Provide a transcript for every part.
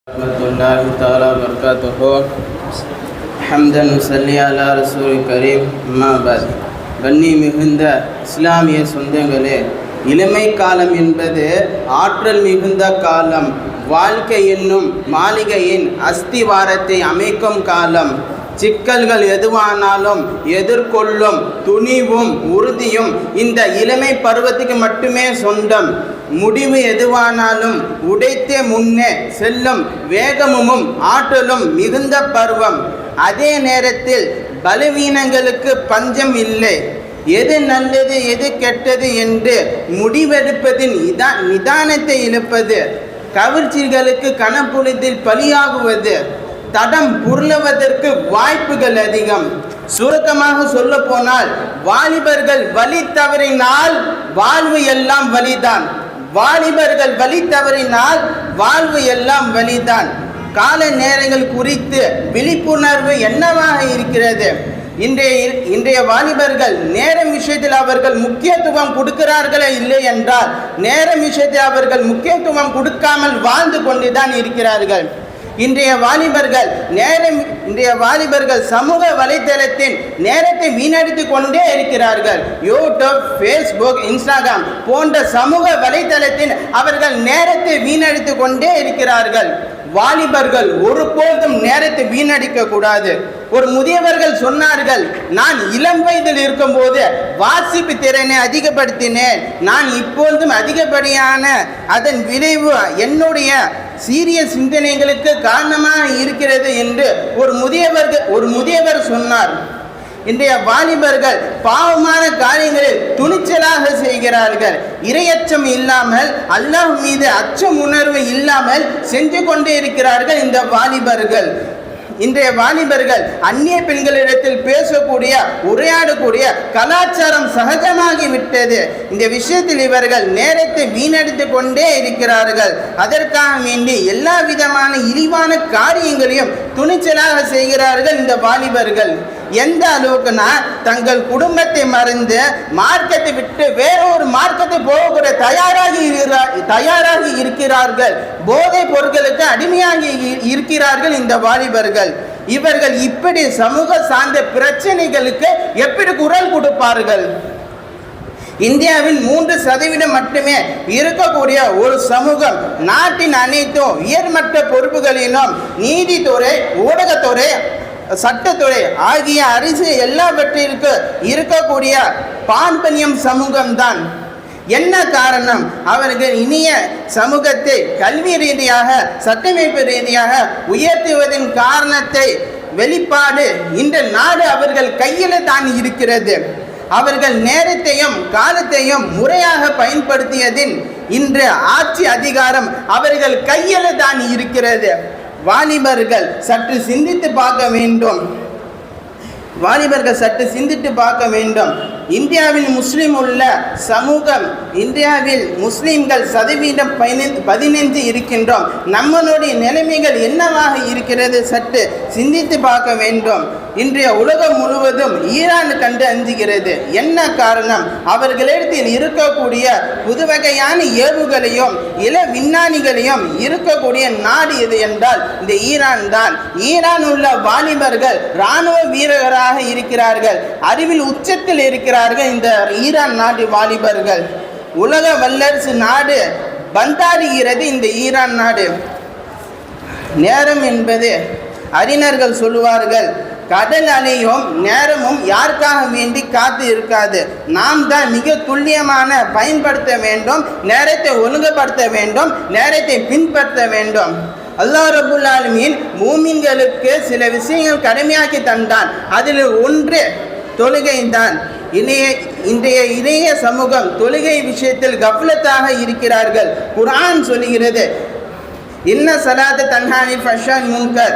रहमतुल्लाहि ताला बरकातुहू ஹம்தன் நுஸல்லி அலா ரசூல் கரீம் அம்மா பாத். கண்ணி மிகுந்த இஸ்லாமிய சொந்தங்களே, இளமை காலம் என்பது ஆற்றல் மிகுந்த காலம். வாழ்க்கை என்னும் மாளிகையின் அஸ்திவாரத்தை அமைக்கும் காலம். சிக்கல்கள் எதுவானாலும் எதிர்கொள்ளும் துணிவும் உறுதியும் இந்த இளமை பருவத்துக்கு மட்டுமே சொந்தம். முடிவு எதுவானாலும் உடைத்தே முன்னே செல்லும் வேகமும் ஆற்றலும் மிகுந்த பருவம். அதே நேரத்தில் பலவீனங்களுக்கு பஞ்சம் இல்லை. எது நல்லது எது கெட்டது என்று முடிவெடுப்பதின் நிதானத்தை இழப்பது, கவர்ச்சிகளுக்கு கணப்புழுதில் பலியாகுவது, தடம் புரளுவதற்கு வாய்ப்புகள் அதிகம். சுருக்கமாக சொல்ல போனால், வாலிபர்கள் வழி தவறினால் வாழ்வு எல்லாம் வழிதான். வாலிபர்கள் வழி தவறினால் வாழ்வு எல்லாம் வழிதான். கால நேரங்கள் குறித்து விழிப்புணர்வு என்னவாக இருக்கிறது? இன்றைய வாலிபர்கள் நேரம் விஷயத்தில் அவர்கள் முக்கியத்துவம் கொடுக்கிறார்களே இல்லை என்றால், நேரம் விஷயத்தில் அவர்கள் முக்கியத்துவம் கொடுக்காமல் வாழ்ந்து கொண்டுதான் இருக்கிறார்கள். இன்றைய வாலிபர்கள் சமூக வலைதளத்தின் நேரத்தை வீணடித்து கொண்டே இருக்கிறார்கள். யூடியூப், ஃபேஸ்புக், இன்ஸ்டாகிராம் போன்ற சமூக வலைதளத்தின் அவர்கள் நேரத்தை வீணடித்து கொண்டே இருக்கிறார்கள். வாலிபர்கள் ஒருபோதும் நேரத்தை வீணடிக்க கூடாது. ஒரு முதியவர்கள் சொன்னார்கள், நான் இளம் வயதில் இருக்கும்போது வாசிப்பு திறனை அதிகப்படுத்தினேன். நான் இப்பொழுதும் அதிகப்படியான அதன் விளைவு என்னுடைய சீரிய சிந்தனைகளுக்கு காரணமாக இருக்கிறது என்று ஒரு முதியவர் சொன்னார். இன்றைய வாலிபர்கள் பாவமான காரியங்களில் துணிச்சலாக செய்கிறார்கள். இரையச்சம் இல்லாமல், அல்லாஹ் மீது அச்சம் உணர்வு இல்லாமல் சென்று கொண்டே இருக்கிறார்கள் இந்த வாலிபர்கள். இன்றைய வாலிபர்கள் அந்நிய பெண்களிடத்தில் பேசக்கூடிய, உரையாடக்கூடிய கலாச்சாரம் சகஜமாகி விட்டது. இந்த விஷயத்தில் இவர்கள் நேரத்தை வீணடித்து கொண்டே இருக்கிறார்கள். அதற்காக வேண்டி எல்லா விதமான இழிவான காரியங்களையும் துணிச்சலாக செய்கிறார்கள் இந்த வாலிபர்கள். எந்த அளவுக்குனா, தங்கள் குடும்பத்தை மறந்து மார்க்கத்தை விட்டு வேறொரு மார்க்கத்தை போகக்கூட தயாராகி இருக்கிறார்கள். போதைப் பொருட்களுக்கு அடிமையாகி இருக்கிறார்கள் இந்த வாலிபர்கள். இவர்கள் இப்படி சமூக சார்ந்த பிரச்சனைகளுக்கு எப்படி குரல் கொடுப்பார்கள்? இந்தியாவில் 3% மட்டுமே இருக்கக்கூடிய ஒரு சமூகம் நாட்டின் அனைத்து உயர்மட்ட பொறுப்புகளிலும் நீதித்துறை, ஊடகத்துறை, சட்டத்துறை ஆகிய அரசு எல்லாவற்றிற்கு இருக்கக்கூடிய பாரம்பரியம் சமூகம்தான். என்ன காரணம்? அவர்கள் இனிய சமூகத்தை கல்வி ரீதியாக, சட்டமைப்பு ரீதியாக உயர்த்துவதன் காரணத்தை வெளிப்பாடு இந்த நாடு அவர்கள் கையில் தான் இருக்கிறது. அவர்கள் நேரத்தையும் காலத்தையும் முறையாக பயன்படுத்தியதின் இன்று ஆட்சி அதிகாரம் அவர்கள் கையில் தான் இருக்கிறது. வாலிபர்கள் சற்று சிந்தித்து பார்க்க வேண்டும். இந்தியாவில் முஸ்லிம் உள்ள சமூகம், இந்தியாவில் முஸ்லிம்கள் சதவீதம் 15 இருக்கின்றோம். நம்மளுடைய நிலைமைகள் என்னவாக இருக்கிறது சற்று சிந்தித்து பார்க்க வேண்டும். இன்றைய உலகம் முழுவதும் ஈரான் கண்டு அஞ்சுகிறது. என்ன காரணம்? அவர்களிடத்தில் இருக்கக்கூடிய புதுவகையான ஏவுகளையும் இள விஞ்ஞானிகளையும் இருக்கக்கூடிய நாடு எது என்றால் இந்த ஈரான் தான். ஈரான் உள்ள வாலிபர்கள் இராணுவ வீரர்களாக இருக்கிறார்கள். அறிவில் உச்சத்தில் இருக்கிறார்கள் இந்த ஈரான் நாட்டு வாலிபர்கள். உலக வல்லரசு நாடு பந்தாடுகிறது இந்த ஈரான் நாடு. நேரம் என்பது அறிஞர்கள் சொல்லுவார்கள், கடல் அலையும் நேரமும் யாருக்காக வேண்டி காத்து இருக்காது. நாம் தான் மிக துல்லியமான பயன்படுத்த வேண்டும், நேரத்தை ஒழுங்குபடுத்த வேண்டும், நேரத்தை பின்பற்ற வேண்டும். அல்லாஹ் ரப்புல் ஆலமீன் மூமின்களுக்கு சில விஷயங்கள் கடமையாக்கி தந்தான். அதில் ஒன்று தொழுகை தான். இன்றைய இளைய சமூகம் தொழுகை விஷயத்தில் கஃப்லத்தாக இருக்கிறார்கள். குர்ஆன் சொல்லுகிறது, இன்ன ஸலாத்த தன்ஹா அனில் ஃபஹ்ஷாஇ முன்கர்.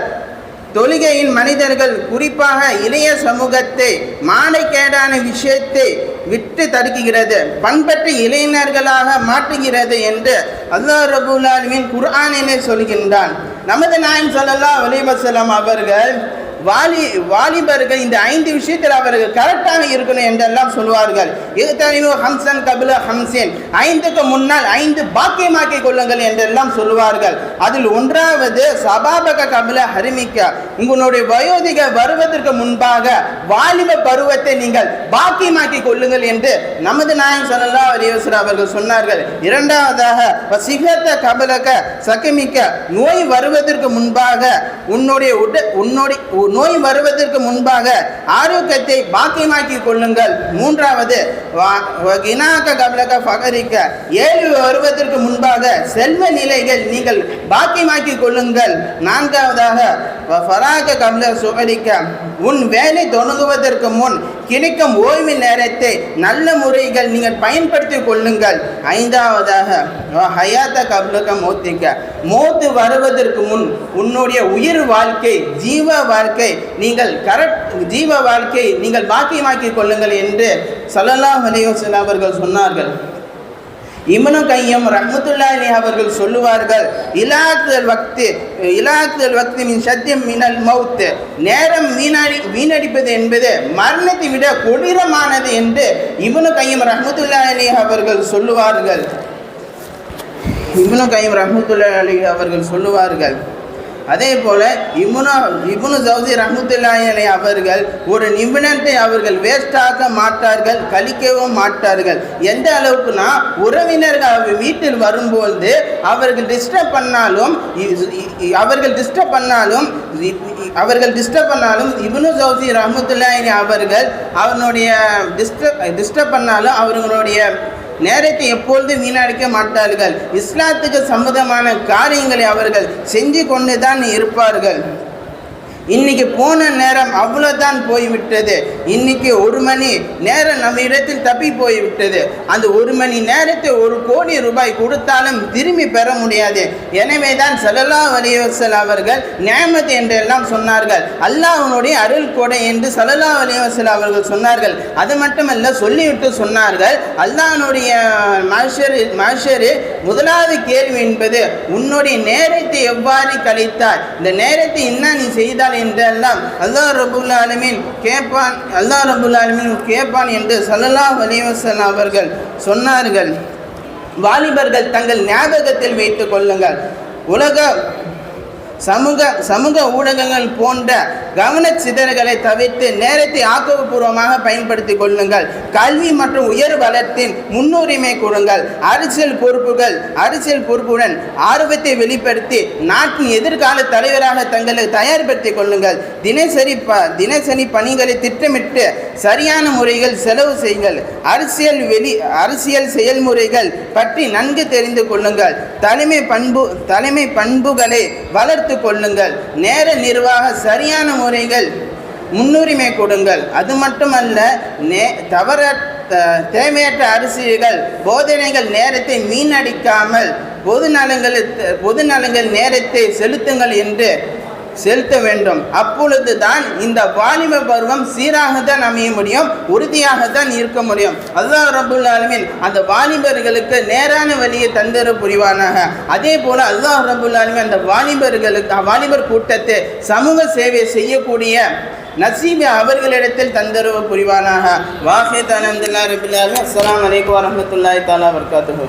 தொழுகையின் மனிதர்கள், குறிப்பாக இளைய சமூகத்தை மானக்கேடான விஷயத்தை விட்டு தடுக்கிறது, பண்பற்ற இளைஞர்களாக மாற்றுகிறது என்று அல்லாஹ் ரப்பல் ஆலமீன் குர்ஆனிலே சொல்கின்றான். நமது நாயகம் ஸல்லல்லாஹு அலைஹி வஸல்லம் அவர்கள் வாலிபர்கள் இந்த 5 விஷயத்தில் அவர்கள் கரெக்டாக இருக்கணும் என்றெல்லாம் சொல்வார்கள். இஹ்தனிமு ஹம்சன் கபில ஹம்சின், 5க்கு முன்னால் 5 பாக்கியமாக்கிக் கொள்ளுங்கள் என்றெல்லாம் சொல்லுவார்கள். அதில் ஒன்றாவது சபாபக கபில ஹரிமிக்க, உங்களுடைய வயோதிக வருவதற்கு முன்பாக வாலிப பருவத்தை நீங்கள் பாக்கியமாக்கிக் கொள்ளுங்கள் என்று நமது நாயகம் ஸல்லல்லாஹு அலைஹி வஸல்லம் அவர்கள் சொன்னார்கள். இரண்டாவதாக வசிகத்த கபலக சகமிக்க, நோய் வருவதற்கு முன்பாக நோய் வருவதற்கு முன்பாக ஆரோக்கியத்தை பாக்கியமாக்கிக் கொள்ளுங்கள். மூன்றாவது கினாக கபலக ஃபகரிக்க, ஏழு வருவதற்கு முன்பாக செல்வ நிலைகள் நீங்கள் பாக்கியமாக்கிக் கொள்ளுங்கள். நான்காவதாக ஃபராக கபல சுகரிக்க, உன் வேலை தொடங்குவதற்கு முன் கிடைக்கும் ஓய்வு நேரத்தை நல்ல முறைகள் நீங்கள் பயன்படுத்திக் கொள்ளுங்கள். ஐந்தாவதாக ஹயாத்த கபலக மோத்திக்க, மோத்து வருவதற்கு முன் உன்னுடைய உயிர் வாழ்க்கை ஜீவ வாழ்க்கை நீங்கள் பாக்கியமாக்கிக் கொள்ளுங்கள் என்று ஸல்லல்லாஹு அலைஹி வஸல்லம் அவர்கள் சொன்னார்கள். இப்னு கையம் ரஹ்மத்துல்லாஹி அலைஹி அவர்கள் சொல்லுவார்கள், இலாத்துல் வக்தி மின் ஷத்தியம் மினல் மௌத், நேரம் வீணடிப்பது என்பது மரணத்தை விட கொடூரமானது என்று இப்னு கையம் ரஹ்மத்துல்லாஹி அலைஹி அவர்கள் சொல்லுவார்கள். இப்னு கையம் ரஹ்மத்துல்லாஹி அலைஹி அவர்கள் சொல்லுவார்கள். அதே போல இப்னு ஜௌசி ரஹ்மத்துல்லாஹி அலைஹி அவர்கள் ஒரு நிமிடத்தை அவர்கள் வேஸ்டாக மாட்டார்கள், கழிக்கவும் மாட்டார்கள். எந்த அளவுக்குனா, உறவினர்கள் வீட்டில் வரும்போது அவர்கள் டிஸ்டர்ப் பண்ணாலும் இப்னு ஜௌசி ரஹ்மத்துல்லாஹி அலைஹி அவர்கள் அவனுடைய டிஸ்டர்ப் பண்ணாலும் அவர்களுடைய நேரத்தை எப்பொழுது வீணடிக்க மாட்டார்கள். இஸ்லாத்துக்கு சம்பந்தமான காரியங்களை அவர்கள் செஞ்சு கொண்டு தான் இருப்பார்கள். இன்னைக்கு போன நேரம் அவ்வளோதான் போய்விட்டது. இன்னைக்கு 1 மணி நேரம் நம்ம இடத்தில் தப்பி போய்விட்டது. அந்த 1 மணி நேரத்தை 1 கோடி ரூபாய் கொடுத்தாலும் திரும்பி பெற முடியாது. எனவே தான் ஸல்லல்லாஹு அலைஹி வஸல்லம் அவர்கள் நிஅமத் என்றெல்லாம் சொன்னார்கள். அல்லாஹ்வுடைய அருள் கொடை என்று ஸல்லல்லாஹு அலைஹி வஸல்லம் அவர்கள் சொன்னார்கள். அது மட்டுமல்ல, சொல்லிவிட்டு சொன்னார்கள், அல்லாஹ்வுடைய மஹ்ஷர் முதலாவது கேள்வி என்பது உன்னுடைய நேரத்தை எவ்வாறு கழித்தாய், இந்த நேரத்தை என்ன நீ செய்தால் என்றெல்லாம் அல்லாஹ் ரப்புல் ஆலமீன் கேட்பான் என்று ஸல்லல்லாஹு அலைஹி வஸல்லம் அவர்கள் சொன்னார்கள். வாலிபர்கள் தங்கள் ஞாபகத்தில் வைத்துக் கொள்ளுங்கள், சமூக ஊடகங்கள் போன்ற கவனச்சிதறல்களை தவிர்த்து நேரத்தை ஆக்கப்பூர்வமாக பயன்படுத்திக் கொள்ளுங்கள். கல்வி மற்றும் உயர் வளர்ச்சியின் முன்னுரிமை கொடுங்கள். அரசியல் பொறுப்புடன் ஆர்வத்தை வெளிப்படுத்தி நாட்டின் எதிர்கால தலைவராக தங்களை தயார்படுத்திக் கொள்ளுங்கள். தினசரி பணிகளை திட்டமிட்டு சரியான முறைகள் செலவு செய்யுங்கள். அரசியல் செயல்முறைகள் பற்றி நன்கு தெரிந்து கொள்ளுங்கள். தலைமை பண்புகளை வளர்த்து கொள்ளுங்கள். நேர நிர்வாக சரியான முறைகள் முன்னுரிமை கொடுங்கள். அது மட்டுமல்ல, தேவையற்ற அரசியல்கள் போதனைகள் நேரத்தை வீணடிக்காமல் பொது நலங்கள் நேரத்தை செலுத்த வேண்டும். அப்பொழுது தான் இந்த வாலிப பருவம் சீராகத்தான் அமைய முடியும், உறுதியாகத்தான் இருக்க முடியும். அல்லாஹ் ரப்புல் ஆலமீன் அந்த வாலிபர்களுக்கு நேரான வழியை தந்தர புரிவானாக. அதே போல அல்லாஹ் ரப்புல் ஆலமீன் அந்த வாலிபர் கூட்டத்தை சமூக சேவை செய்யக்கூடிய நசீபை அவர்களிடத்தில் தந்தரவு புரிவானாக. வாஹித் அல்ஹம்துலில்லாஹி ரப்பில் ஆலமீன். அஸ்ஸலாமு அலைக்கும் வரஹ்மத்துல்லாஹி தஆலா வபரகாத்துஹு.